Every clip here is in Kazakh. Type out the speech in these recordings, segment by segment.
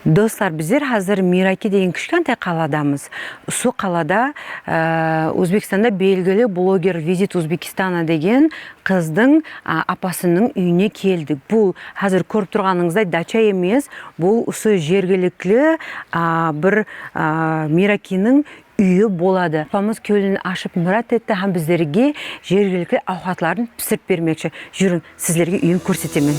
Достар, біздер қазір Мираки деген кішкентай қаладамыз. Сол қалада Өзбекстанда белгілі блогер Визит Узбекистана деген қыздың апасының үйіне келдік. Бұл қазір көріп тұрғаныңыздай дача емес, бұл осы жергілікті бір Миракиның үйі болады. Апамыз көлін ашып мұрат етті, һәм біздерге жергілікті ауқатларын пісіріп бермекші. Жүрің, сіздерге үйін көрсетемін.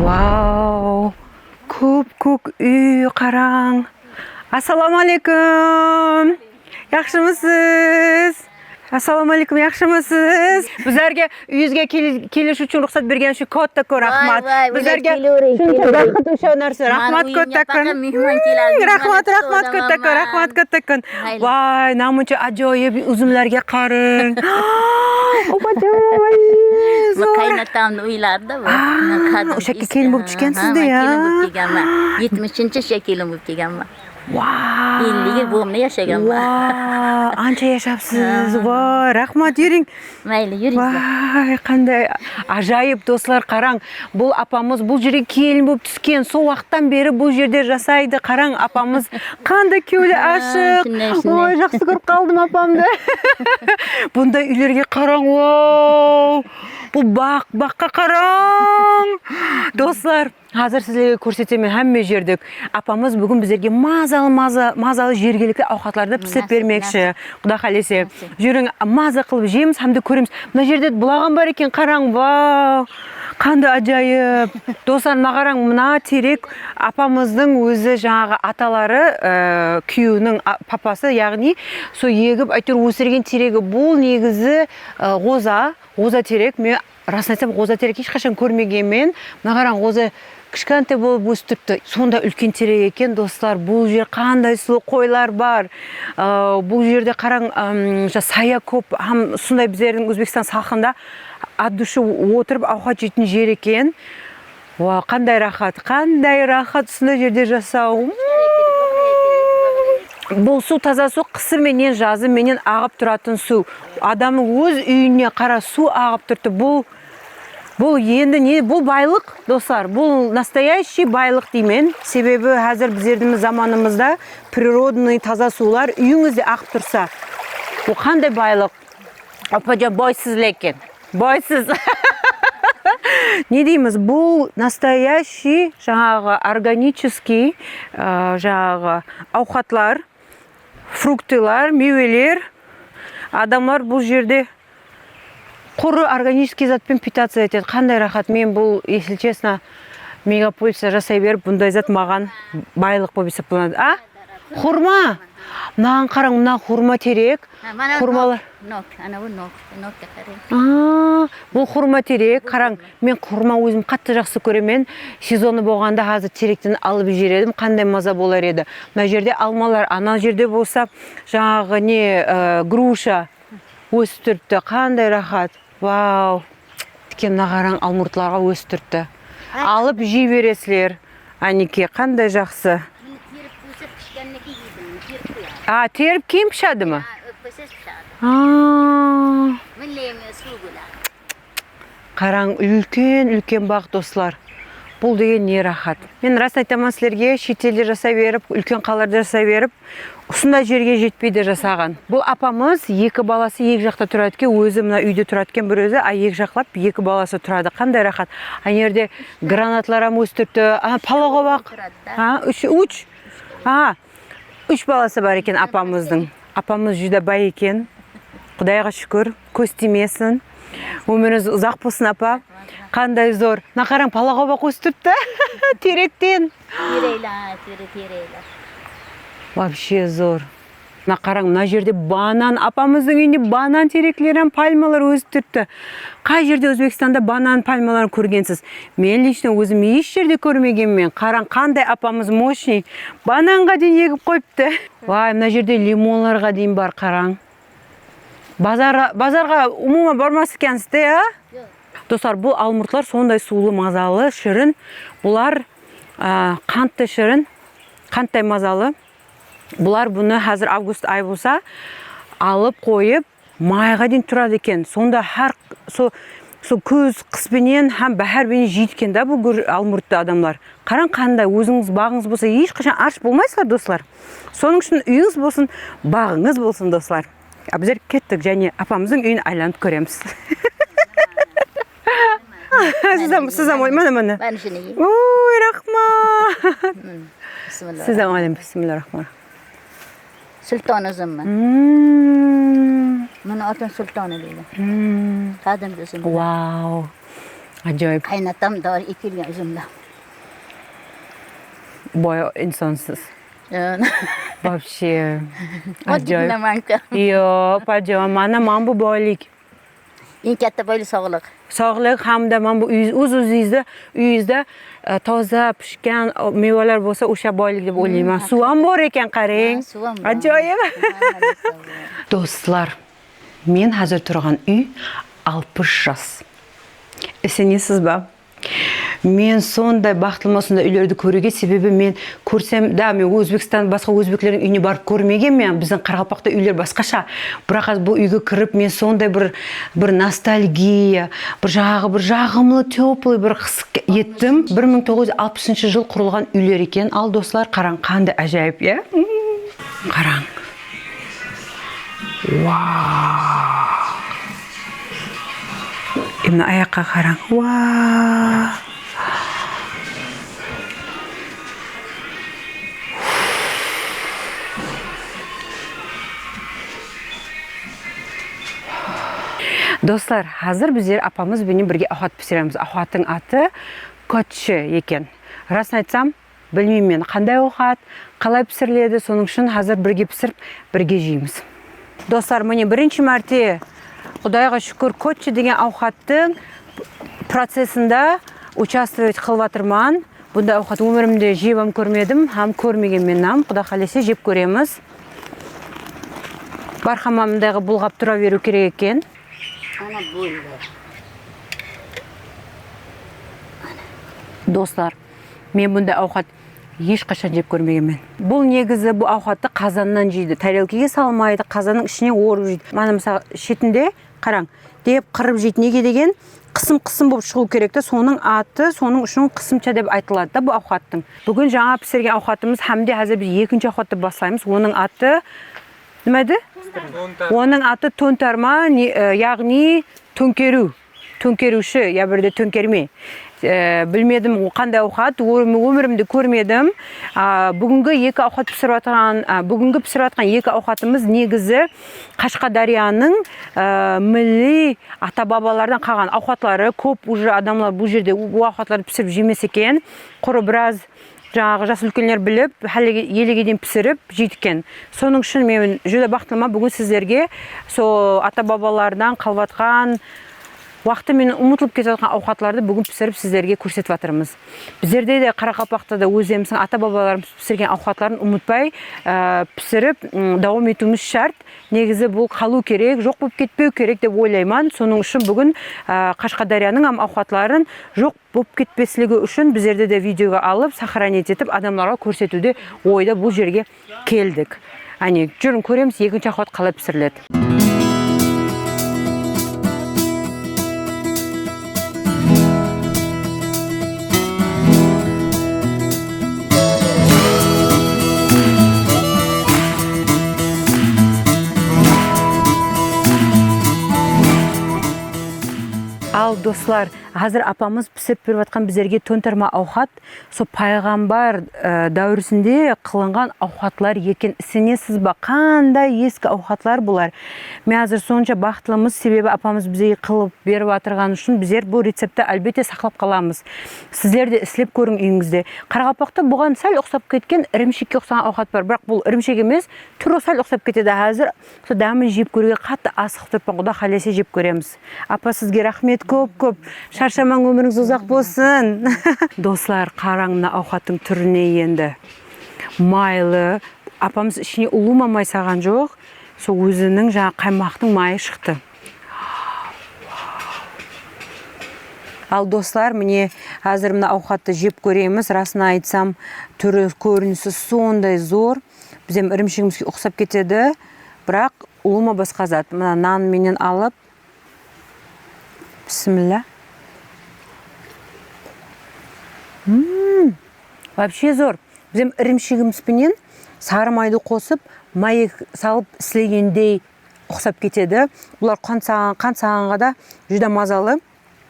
Вау, көк үй қараң. Ассаламалейкум. Яқшымысыз? Ассаламалейкум, яқшымысыз? Біздерге үйізге келіш үшін рұқсат берген үшін көттікі рахмат. Біздерге бақыт үшін нәрсе. Рахмат көттікін. Рахмат көттікін. Вай, намынша ажойып үзімлерге қарың. Kaynatam uylarda bu. O'sha kelin bo'lib tushgansizda ya. Kelin bo'lib kelganman. 70-chi kelin bo'lib kelganman. Vay. 50 yil bo'g'imda yashaganman. Vay, ancha yashapsiz. Voy, rahmat, yuring. Mayli, yuringlar. Vay, qanday ajoyib do'stlar, qarang. Bu apamiz bu yerga kelin bo'lib tushgan. Сол vaqtdan beri bu yerda жасайды. Qarang, apamiz qanday ko'ngli oshiq. Voy, yaxshi ko'rib qoldim apamni. Bunday uylarga qarang. Voy. Bu baqqa qarang. Do'stlar, hozir sizlarga ko'rsataman hamma yerdik. Apamiz bugun bizlarga mazali жергілікті ауқатларды пісіріп бермекші. Құда қаласа. Жүрің, маза қылып жейміз, hamda ko'ramiz. Мына жерде бұлаған бар екен, қараң. Вау! Қандай ажайып. Достар, мына қараң, мына терек апамыздың өзі жаңағы аталары, күйеуінің папасы, яғни сол егіп әйтеуір өсірген терегі. Бұл негізі ғоза терек. Мен расын айтсам, ғоза терек ешқашан көрмегенмен. Мына қараң, ғоза кішкентай болып өстіріпті. Сонда үлкен терек екен, достар. Бұл жер қандай сұлу қойлар бар. Бұл жерде қараң, сая көп. Сондай біздердің Өзбекстан салқында от души отырып ауқат жейтін жер екен. Қандай рахат, сондай жерде жасау. Бұл су таза су, қысыр менен жазы менен ағып тұратын су. Адамның өз үйіне қара су ағып тұрды. Бұл енді не? Бұл байлық, достар. Бұл настоящий байлық деймен. Себебі қазір біздердің заманымызда природный таза сулар үйіңізде ағып тұрса. Бұл қандай байлық? Апажа бойсыз лекен. Бойсыз. Не дейміз? Бұл настоящий жаңағы органический жаңағы ауқатлар, фруктылар, мейвелер. Адамлар бұл жерде құры органический затпен питаться етеді. Қандай рахат. Мен бұл, если честно, мегаполиста жасай беріп, бұндай зат маған байлық болып есептелінеді. Құрма. Мынаған қараң, мына құрма терек. Құрмалар. Бұл құрма терек. Қараң, мен құрма өзім қатты жақсы көремін. Сезоны болғанда қазір теректен алып жібередім. Қандай маза болар еді. Мына жерде алмалар, ана жерде болса, жаңағы не груша өстіріпті. Қандай рахат. Вау. Тікен нағараң алмұртларға өстіріпті. Алып жей бересілер. Әнеке, қандай жақсы. Теріп кейін пішады ма? Қараң, үлкен бақ, достар. Бұл деген не рахат. Мен рас айтамын сілерге, шетелде жасай беріп, үлкен қаларда жасай беріп, ұсында жерге жетпейді жасаған. Бұл апамыз екі баласы екі жақта тұрады ке, өзі мына үйде тұрады кен бір өзі, екі жақлап екі баласы тұрады. Қандай рахат. Анерде гранатларам өстірді, палағобақ. Үш баласы бар екен апамыздың. Апамыз жүді бай екен. Құдайға шүкір, көз тимесін. Өміріңіз ұзақ болсын, апа. Қандай зор. Нақараң палағобақ өстірді. Теректен. Терейла. Вообще зор. Мына қараң, мына жерде банан, апамыздың үйінде банан тереклері, пальмалар өсіп тұрды. Қай жерде Өзбекстанда банан пальмаларын көргенсіз? Мен лично өзім еш жерде көрмегенмен. Қараң, қандай апамыз мощный. Бананға дейін егіп қойыпты. Вай, мына жерде лимонларға дейін бар, қараң. Базарға умума бармас екенсіз, а? Достар, бұл алмұртлар сондай сулы, мазалы, шырын. Бұлар қантты шырын, қанттай мазалы. Бұлар бұны қазір август ай болса алып қойып майға дейін тұрады екен. Сонда со көз қыспенен һәм бәһәрбенен жейді да бұл алмұртты адамлар. Қараң, қандай өзіңіз бағыңыз болса ешқашан аш болмайсыздар, достар. Соның үшін үйіңіз болсын, бағыңыз болсын, достар. Біздер кеттік және апамыздың үйін айланып көреміз. Сізам ой, міне. Ой, рахмат. Сізам алем, бисмиллахиррахманиррахим. Sultan üzümü. Bunu atın sultanı dedi. Kadın üzümü. Wow. Acayip. Kaynatam da var 2 yıl üzümde. Boy insansız. Вообще. Acayip. Yok, acayip. Mana bu boylik. En katta böyle sağlık. Sağlık hem de bu uyingizda toza pishgan mevalar bo'lsa o'sha boylik deb o'ylayman. Suv ham bor ekan, qarang. Ajoyib. Do'stlar, men hozir turgan uy 60 jas. Esingiz-sizmi? Men sonday baxtliman sonday uylarni ko'ruga, sebebi men ko'rsam, men O'zbekiston boshqa o'zbeklarning uyini borib ko'rmaganman. Bizning Qoraqalpoqda uylar boshqacha. Biroq bu uyga kirib men sonday bir nostalgiya, bir жағымлы, теплый bir hisga yetdim. 1960-yil qurilgan uylar ekan. Al do'stlar, qarang, qanday ajoyib, ya? Qarang. Wow. Именно аяққа қараң. Вау! Достар, қазір біздер апамыз бенен бірге ауқат пісіреміз. Ауқаттың аты көтші екен. Расын айтсам, білмеймін мен қандай ауқат, қалай пісіріледі, соның үшін қазір бірге пісіріп, бірге жейміз. Достар, міне бірінші мәрте Құдайға шүкір, көтші деген ауқаттың процесінде участвовать қылватырман. Бұнда ауқат өмірімде жеп көрмедім, һәм көрмеген меннен. Құда қалесе жеп көреміз. Бархамамдағы бұлғап тұра беру керек екен. Достар, мен бұнда ауқат ешқашан жеп көрмегенмен. Бұл негізі бұл ауқатты қазаннан жейді. Тарелкеге салмайды, қазанның ішіне орып жейді. Мана мысалы шетінде қараң, деп қырып жейді. Неге деген қысым болып шығу керекті. Соның аты, соның үшін қысымша деп айтылады да бұл ауқаттың. Бүгін жаңа пісірген ауқатымыз һәмде қазір біз екінші ауқатты бастаймыз. Оның аты нема еді? Оның аты тонтарма, яғни төңкеру. Төңкеруші, я бірде төңкерме. Білмедім қандай ауқат, өмірімді көрмедім. Бүгінгі пісіріп атқан екі ауқатымыз негізі Қашқадарияның милли ата-бабалардан қалған ауқатлары. Көп уже адамлар бұл жерде ауқатларды пісіріп жемес екен. Құры біраз жаңағы жас үлкендер біліп, елге дейін пісіріп жейдікен. Соның үшін мен жүлі бақтылма бүгін сіздерге сол ата-бабалардан қалватқан уақытты мен ұмытылып кетіп ауқатларды бүгін пісіріп сіздерге көрсетіп жатырмыз. Біздерде де Қарақалпақта да өзіміздің ата-бабаларымыз пісірген ауқатларын ұмытпай пісіріп дауам етуіміз шарт. Негізі бұл қалу керек, жоқ болып кетпеу керек деп ойлаймын. Соның үшін бүгін Қашқадарияның ауқатларын жоқ болып кетпеслігі үшін біздерде де видеоға алып, сохранить етіп, адамларға көрсетуде ойда бұл жерге келдік. Жүрін көреміз, екінші ауқат қалай пісіріледі. Ал достар, қазір апамыз пісіріп беріп жатқан біздерге төнтірма аухат, со пайғамбар дәуірісінде қылынған аухатлар екен. Сенесіз ба, қандай ескі аухатлар бұлар. Мен қазір сонша бақытлымыз, себебі апамыз бізге қылып беріп отырған үшін біздер бұл рецепті әлбетте сақлап қаламыз. Сіздер де істеп көрің үйіңізде. Қарақалпақта бұған сәл ұқсап кеткен ірімшікке ұқсаған аухат бар, бірақ бұл ірімшік емес, түрі сәл ұқсап кетеді. Қазір сол дәмін жеп көруге қатты асық тұрпан, Құда қаласа жеп көреміз. Апа, сізге рахмет көп. Шаршамаң, өміріңіз ұзақ болсын. Достар, қараң мына аухаттың түріне енді. Майлы, апамыз ішіне ұлума май саған жоқ, сол өзінің жаңа қаймақтың майы шықты. Ал достар, міне қазір мына аухатты жеп көреміз. Расына айтсам, түрі көрінісі сондай зор. Біздем ірімшігімізге ұқсап кетеді, бірақ ұлыма басқа зат. Мына нан менен алып, бісміллә. Вообще зор. Біздем ірімшігімізбенен сары майды қосып, май салып сілегендей ұқсап кетеді. Бұлар қант сағанға да жүдә мазалы.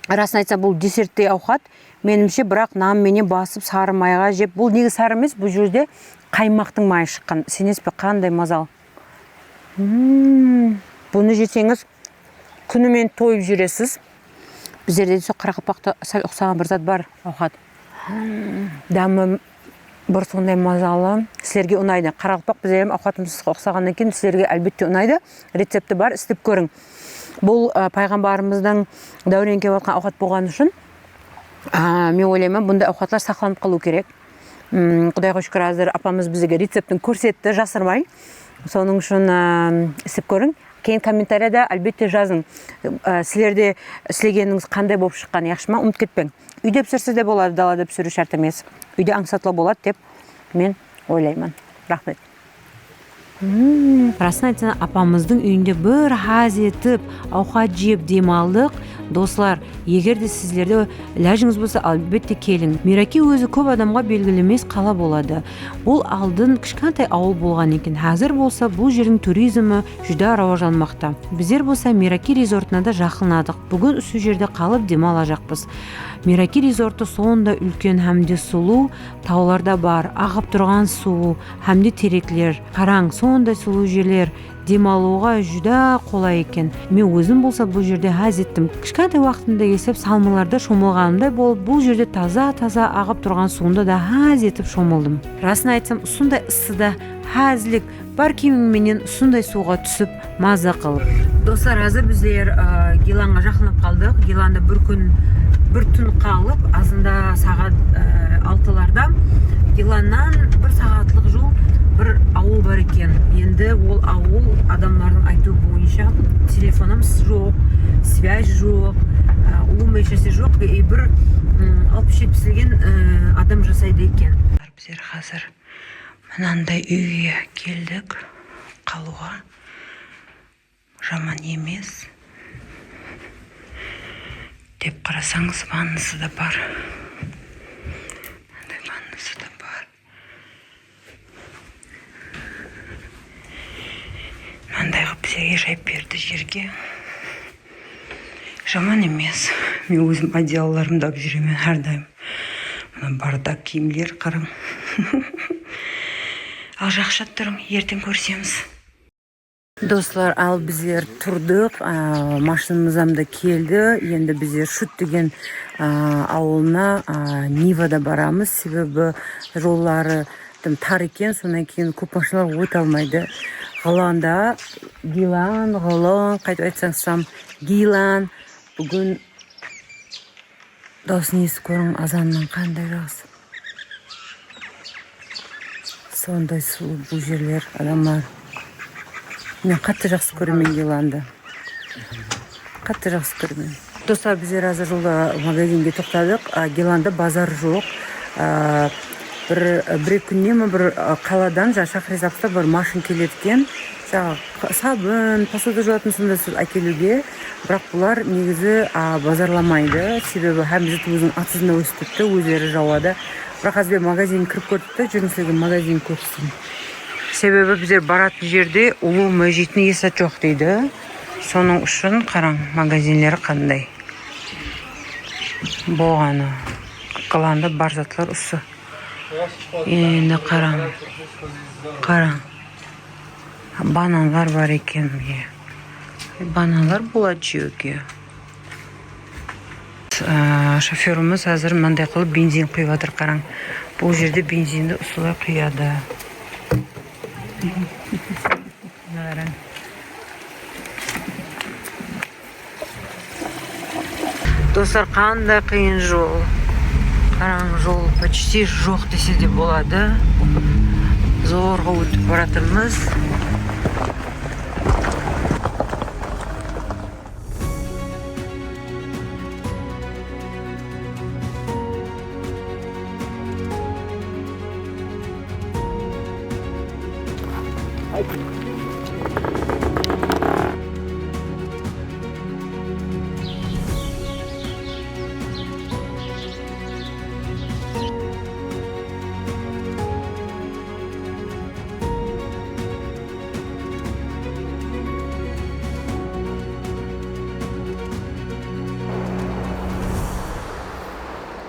Расын айтса, бұл десерттей аухат. Менімше, бірақ нан менен басып сары майға жеп. Бұл неге сары емес, бұл жерде қаймақтың майы шыққан. Сенесіз бе, қандай мазал. Бұны жесеңіз, күнімен тойып жүресіз. Біздерде сол Қарақалпақта сәл ұқсаған бір зат бар, аухат. Дәмі бір сондай мазалы. Сіздерге ұнайды. Қарақалпақ біздерім аухатымызға ұқсағаннан кейін сіздерге әлбетте ұнайды. Рецепті бар, істеп көрің. Бұл пайғамбарымыздың дәурен келіп жатқан аухат болған үшін, мен ойлаймын, бұндай аухатлар сақланып қалу керек. Құдайға шүкір, қазір апамыз бізге рецептін көрсетті, жасырмай. Соның үшін істеп көрің. Кейін комментарияда әлбетте жазың. Сіздерде істегеніңіз қандай болып шыққан, яқшы ма? Ұмытып кетпең. Үйде пісірсе де болады, далада пісіру шарт емес. Үйде аңсатылы болады деп мен ойлаймын. Рахмет. Расын айтсана, апамыздың үйінде бір хаз етіп, аухат жеп демалдық. Достар, егер де сіздерде ләжіңіз болса, әлбетте келің. Мераке өзі көп адамға белгілемес қала болады. Бұл алдын кішкентай ауыл болған екен. Қазір болса, бұл жердің туризмі жүдә рауажанмақта. Біздер болса, Мераке резортына да жақынадық. Бүгін осы жерде қалып демала жақпыз. Мераке резорты сонда үлкен һәмде сұлу, тауларда бар, ағып тұрған су, һәмде тереклер. Қараң, сондай сұлу жерлер. Демалуға жүдә қолай екен. Мен өзім болса бұл жерде хаз еттім. Кішкентай уақытында есеп салмаларда шомылғанымдай болып, бұл жерде таза ағып тұрған суында да хаз етіп шомылдым. Расын айтсам, сондай ысыда хазлік бар киімменен сондай суға түсіп маза қылып. Достар, қазір біздер Гиланға жақынап қалдық. Гиланда бір түн қалып, азында сағат 6-ларда Гиланнан бір сағатлық жол бір ауыл бар екен. Енді ол ауыл адамдардың айтуы бойынша телефонымыз жоқ, связь жоқ, ұлым ешесі жоқ, бір 60-70 адам жасайды екен. Біздер қазір мынандай үйге келдік, қалуға жаман емес деп қарасаңыз, ваннасы да бар. Ваннасы да бар. Мынандай қып бізге жайып берді жерге. Жаман емес. Мен өзім одеяларымды алып жүремін әрдайым. Мына бардак киімдер қараң. Ал жақшат тұрың, ертең көрсеміз. Достар, ал біздер тұрдық, машинамызда келді. Енді біздер Шут деген ауылына Нивада барамыз. Себебі жоллары тар екен, сонан кейін көп машиналар өте алмайды. Ғыланда, Гилан, қайтып айтсаңсам, Гилан. Бүгін даусын естіп көрің, азанның қандай жақсы. Сондай сұлу бұл жерлер, адамдар. Мен қатты жақсы көремін Гиланды. Қатты жақсы көремін. Достар, біздер азыр жолда магазинге тоқтадық. Гиланда базар жоқ. Бір күннен бір қаладан Шахризадқа бір машин келеткен. Сабын, посуда жуатын сонда әкелуге. Бірақ бұлар негізі базарламайды. Себебі һәмізді өзінің атызында өстіпті, өздері жауады. Бірақ азбен магазин кіріп көрдікті, жүрінсілеген магазин көрсін. Себебі біздер баратын жерде ұлу мәжетін есат жоқ дейді. Соның үшін қараң магазинлері қандай. Boğanı. Kılanda barzatlar usu. Endi qarang. Qarang. Bananlar var ekan. Bananlar bo'ladi ki. Şoförümüz hazır manday qilib benzin quyyotir qarang. Bu yerda benzinni usulay quyadi. Qarang. Dostlar, qanday qiyin yo'l. Qarang, yo'l почти yo'q desa de bo'ladi. Zo'rg'a o'tib boratimiz.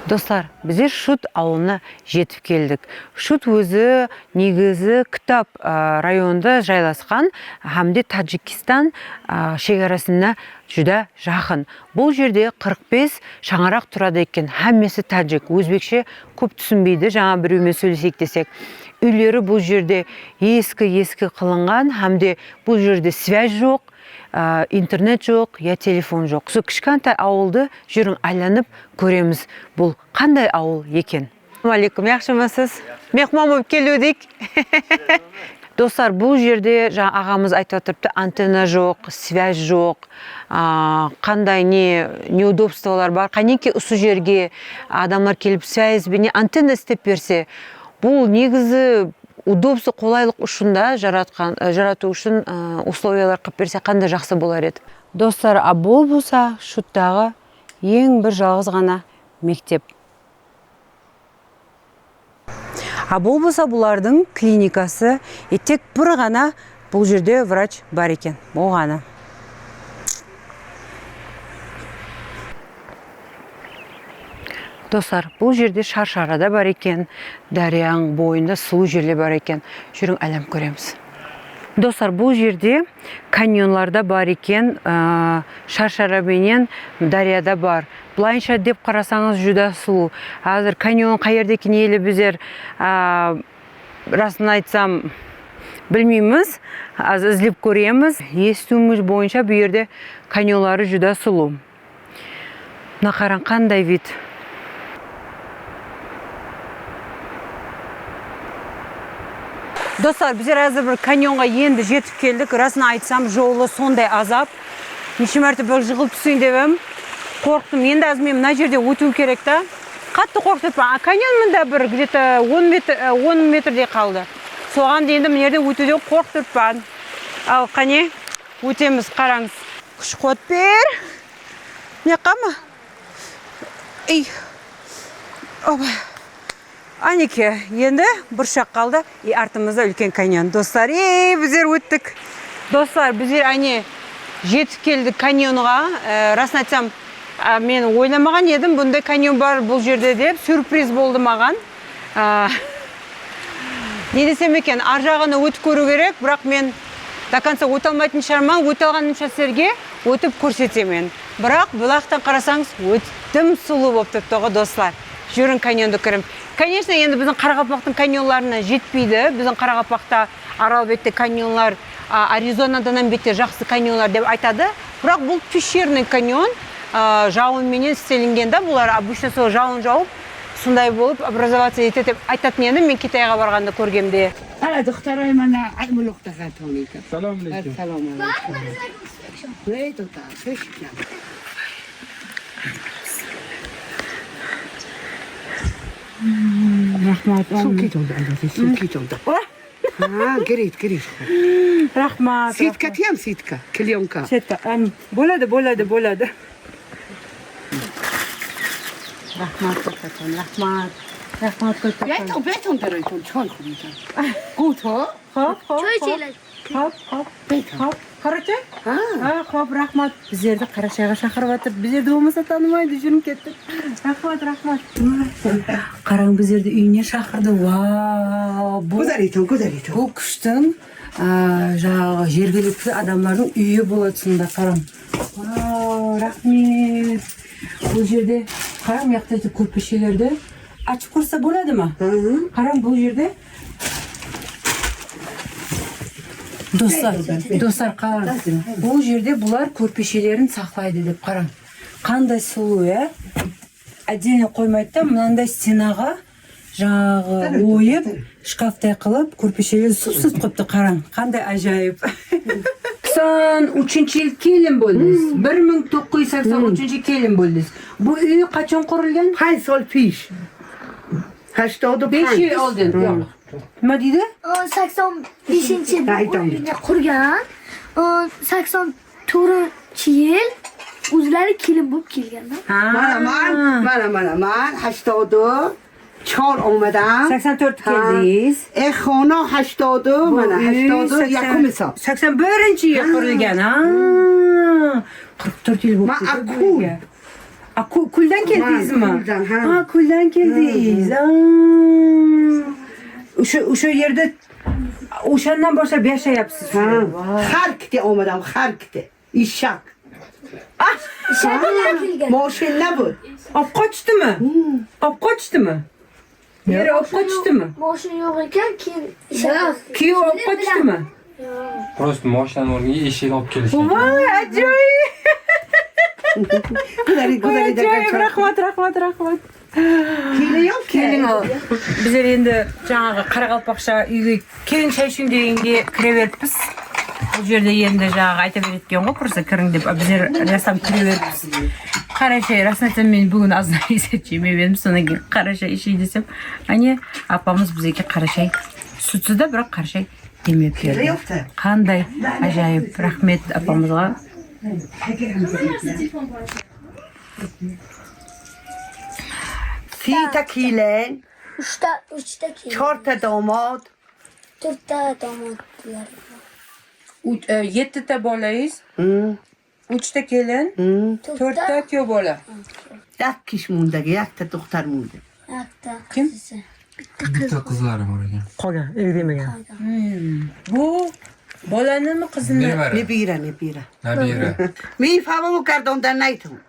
Dostlar, bizler Şut ауылына жетіп келдік. Şut өзі негізі Кітап районында жайласқан, hamde Таджикистан шекарасына жүдә жақын. Бұл жерде 45 шаңарақ тұрады екен. Әммесі таджик, өзбекше көп түсінбейді, жаңа біреумен сөйлесек десек. Үйлері бұл жерде ескі қылынған, hamde бұл жерде связь жоқ. Интернет жоқ, я телефон жоқ. Сол кішкентай ауылды жүрің айланып көреміз. Бұл қандай ауыл екен? Ассалаумағалейкум, yaxшымысыз? Мехман болып келдік. Достар, бұл жерде жаңа ағамыз айтып отырыпты, антенна жоқ, связь жоқ, қандай неудобстволар бар. Қанеке осы жерге адамдар келіп связьбен антенна істеп берсе, бұл негізі удобство, қолайлық үшінде жарату үшін условиялар қып берсе қандай жақсы болар еді. Достар, бұл болса Шуттағы ең бір жалғыз ғана мектеп. Бұл болса бұлардың клиникасы, тек бір ғана бұл жерде врач бар екен. Бұл ғана. Достар, бұл жерде Шаршарада бар екен, Дарияның бойында сұлу жерлер бар екен. Жүрің әлем көреміз. Достар, бұл жерде каньонларда бар екен, Шаршара менен Дарияда бар. Бұлайынша деп қарасаңыз жүдә сұлу. Азыр каньон қайерде екен елі біздер расын айтсам білмейміз, аз ізлеп көреміз. Естуіміз бойынша бұл жерде каньонлары жүдә сұлу. Нақаран қандай вид? Достар, біздер әзір бір каньонға енді жетіп келдік. Расын айтсам, жолы сондай азап. Неше мәрте бір жығылып түсейін девім. Қорқтым. Енді әзімен мына жерде өтуім керек та. Қатты қорқып тұрмын. Каньон мында бір где-то 10 метрде қалды. Соған дейінді мына жерде өтуден қорқып тұрмын. Ал қане өтеміз, қараңыз. Күш қуат бер. Не қама? Ей. Опа. Анеке, енді бір шақ қалды, артымызда үлкен каньон. Достар, біздер өттік. Достар, біздер жетіп келдік каньонға. Расын айтсам, мен ойламаған едім, бұндай каньон бар бұл жерде деп, сюрприз болды маған. Не десем екен, ар жағына өтіп көру керек, бірақ мен до конца өте алмайтын шығарман, өте алған нәрселерге өтіп көрсетемін. Бірақ бұлақтан қарасаңыз, өттім сұлу болып тұптығы, достар. Жүрін каньонды көрім. Конечно, енді біздің Қарақалпақтың каньонларына жетпейді. Біздің Қарақалпақта Аралбетте каньонлар, Аризонадан бетте жақсы каньонлар деп айтады. Бірақ бұл пещерный каньон, жауынменен істелінген да, бұлар обычно сол жауын жауып, сондай болып образоваться етеді деп айтатын енді мен Китайға барғанда көргенде. دخترای من علم لختاتونی که سلام علیکم. سلام علیکم. بیایید تا بشکنم. Rahmat. سوکیتون دادی سوکیتون داد. ها گرید. Rahmat. سیتکا تیم سیتکا کلیونکا. Setka. Bo'ladi. Rahmat kattaton, rahmat. Rahmat kattaton. بیایید درایتون چای خوبیتون. گوت ها؟ Hop. Çay içelim. Hop. بیایید. Қарачай? Ha. Xo'p, rahmat. Bizlarni Qarashayga chaqirib atib, bizlarni bo'lmasa tanimaydi, yurib ketdik. Rahmat. Qarang, bizlarni uyine chaqirdi. Vau, bu Güzel. bu kuşdan жаңағы жергілікті адамдардың үйі болатсында қарам. Вау, рахмет. Бұл жерде қарам, яқтайды көрпешелерді açıp көрсе болады ма? Қарам, бұл жерде достар қарам. Бұл жерде бұлар көрпешелерін сақлайды деп қарам. Қандай сұлу, Отдельно қоймайды да, мынандай стенаға жаңағы ойып, шкафтай қылып, көрпешелерді сұп-сұп қойыпты, қараң. Қандай ажайып. 93 yıl kelin bo'ldingiz. 1983 kelin bo'ldingiz. Bu uy qachon qurilgan? 5 sol piş. 85. 5 yil oldin. Yo'q. Nima deydi? 85 Aytamiz. uyni qurgan. 84 yil o'zlari kelin bo'lib kelganda. Mana 84 olmadan. 84 keldingiz. Xona 80 mana 80 yakın hesap. 81-yil qurilgan. 44 yil bo'lib Ma akul. Kuldan keldingizmi? Kuldan, ha. Ha, kuldan keldingiz. O'sha yerda o'shandan boshlab yashayapsiz. Harkte olmadan harkte. İşak. Shahardan kelgan. Moşin ne bu? Olib qochdimi? Olib qochdimi? Yeri olib qochdimi? Mashina yo'q ekan, keyin ishga Kuyov olib qochdimi? Просто moshinani o'rniga eshik olib kelishgan. Voy, ajoyib. Güzel Ajoyib, rahmat. Kelin yok ki. Keling ol. Bizlar endi жаңағы Qaraqalpoqcha uyga kelin shay ishing deganga kiraveribmiz. Bu yerda endi жаңағы aytib berayotgan ғой, просто kiring deb. Bizlar rasam kiraveribmiz. Qarashay, rasatan men bugun ozdan esat yemayapman. So'ndan keyin Qarashay ishing desam, ani apamiz bizga Qarashay sutsida, biroq Qarashay demay berdi. Yoktu. Qanday ajoyib. Rahmat apamizga. Fita kilen. uchta kelin. Çorta damat. 4ta damadlar. 7ta bolangiz, 3ta kelin, 4ta kuyov bola. Yak kiş mundagi, yakta doktor munda. Bitta Kim? qizi. Bitta qizlari bor ekan. Qolgan, egdemagan. Bu bolanimi qizini? Nebara. Nabira. Men famu kardondan aytdim.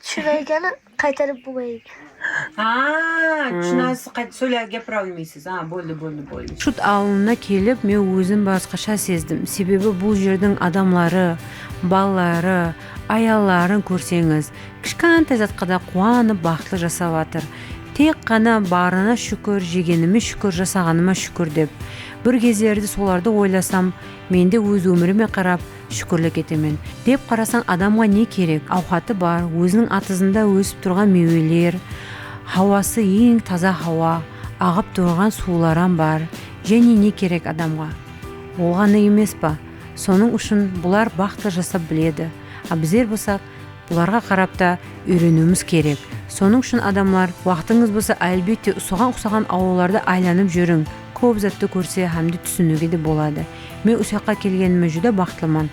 Tushiraygani qaytarib bo'lmaydi. Tushunasiz, so'ylab gapira olmaysiz. Bo'ldi. Shut avluna kelib, men o'zim boshqacha sezdim. Sababi bu yerning odamlari, bolalari, ayollarini ko'rsangiz, kichkina zatqada quvonib, baxtli yashayaptir. Tek qana barına shukr, yeganimga shukr, yashaganimga shukr deb. Bir kezlarda so'larda o'ylasam, menda o'z umrimga qarab shukrlik etaman. Deb qarasang, odamga ne kerak? Ovqati bor, o'zining atizida o'sib turgan mevalar, havası eng toza havo, ag'ib turgan suvlar ham bor. Және ne kerak odamga? Bo'lgani emaspa. Soning uchun bular baxtli yashab biladi. Bizlar bo'lsak, bularga qarab da o'rganishimiz kerak. Soning uchun odamlar, vaqtingiz bo'lsa, albatta o'xshagan avullarda aylanib yuring. Ko'p zatni ko'rsa hamda tushunigida bo'ladi. Men o'sha yoqqa kelganimga juda baxtliman.